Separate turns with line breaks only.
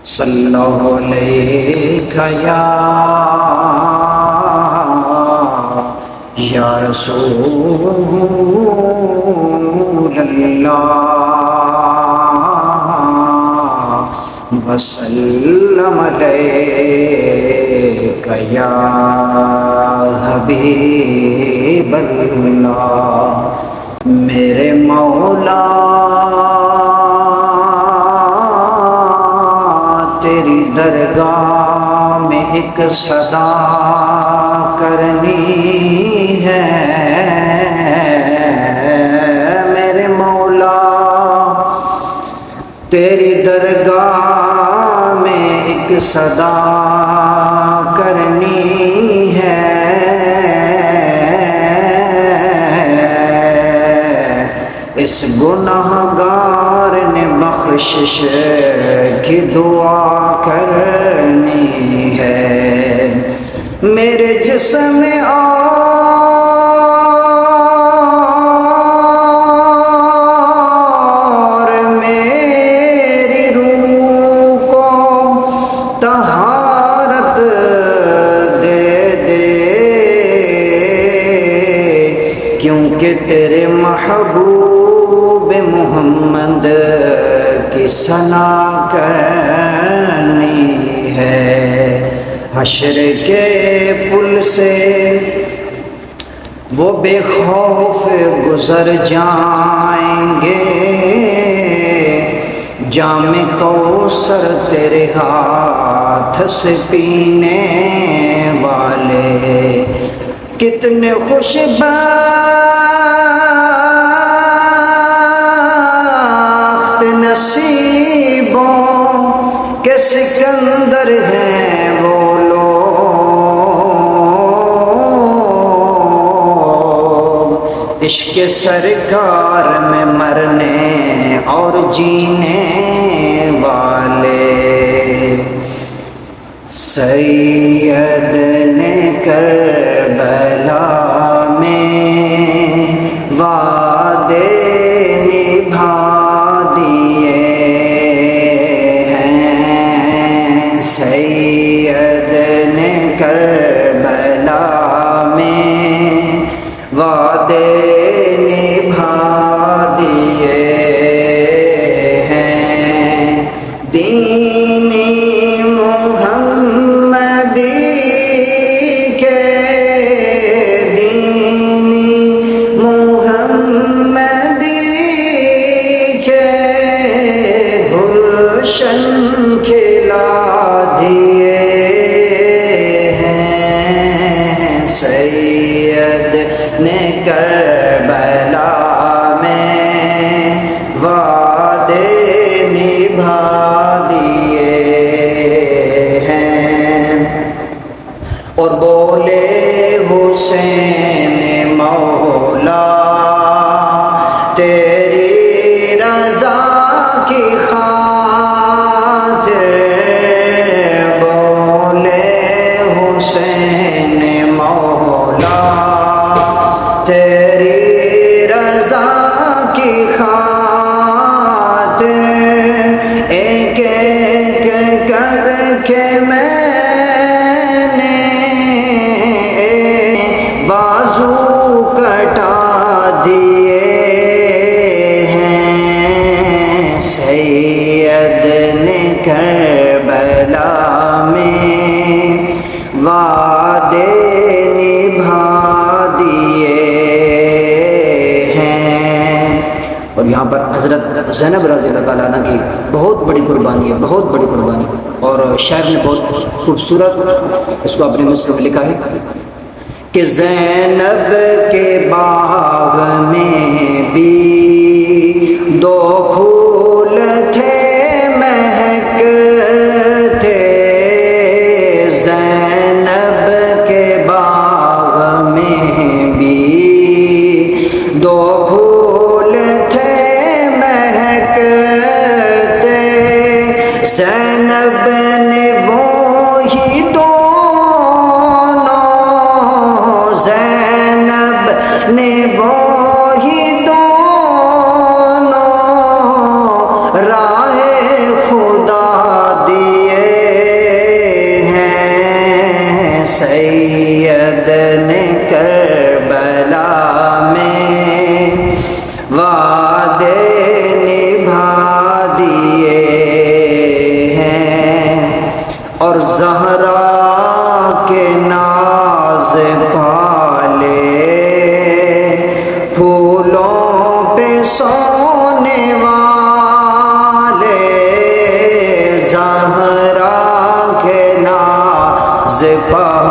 صلی اللہ علیہ یا رسول اللہ وسلم علیک یا حبیب اللہ۔ میرے مولا تیری درگاہ میں ایک صدا کرنی ہے، میرے مولا تیری درگاہ میں ایک صدا کرنی ہے، اس گناہ گار نے بخشش کی دعا کرنی ہے۔ میرے جسم اور میری روح کو طہارت دے دے، کیونکہ تیرے محبوب محمد کی ثنا کرنی ہے۔ حشر کے پل سے وہ بے خوف گزر جائیں گے، جام کوثر تیرے ہاتھ سے پینے والے کتنے خوش بخت نصیبوں کے سکندر ہیں وہ لوگ، عشق سرکار میں مرنے اور جینے والے۔ سید نے کربلا میں وعدے نبھا دیے ہیں، سید نے کربلا میں وعدے نبھا دیے ہیں، دین محمدی کے دین محمدی کے گلشن کھلا دیے ہیں، سید نے کربلا میں وعدے نبھا دیے ہیں۔ اور بولے حسین مولا تیری رضا کی خاطر، بولے حسین مولا تیری رضا کی خاطر، ایک ایک کر کے میں نے بازو کٹا دیے ہیں، سید نے کربلا میں وعدے نبھا دیے ہیں۔ اور یہاں پر حضرت زینب رضی اللہ تعالیٰ عنہ کی بہت بڑی قربانی ہے، بہت بڑی قربانی، اور شاعر نے بہت خوبصورت اس کو اپنے مصر میں لکھا ہے کہ زینب کے باغ میں بھی دو پھول تھے مہکتے، زینب کے باغ میں بھی دو پھول تھے مہکتے، زینب نے وہی دونوں، زینب نے وہی دونوں راہ خدا دی دیے ہیں اور زہرا کے ناز پالے پھولوں پہ سونے والے زہرا کے ناز پالے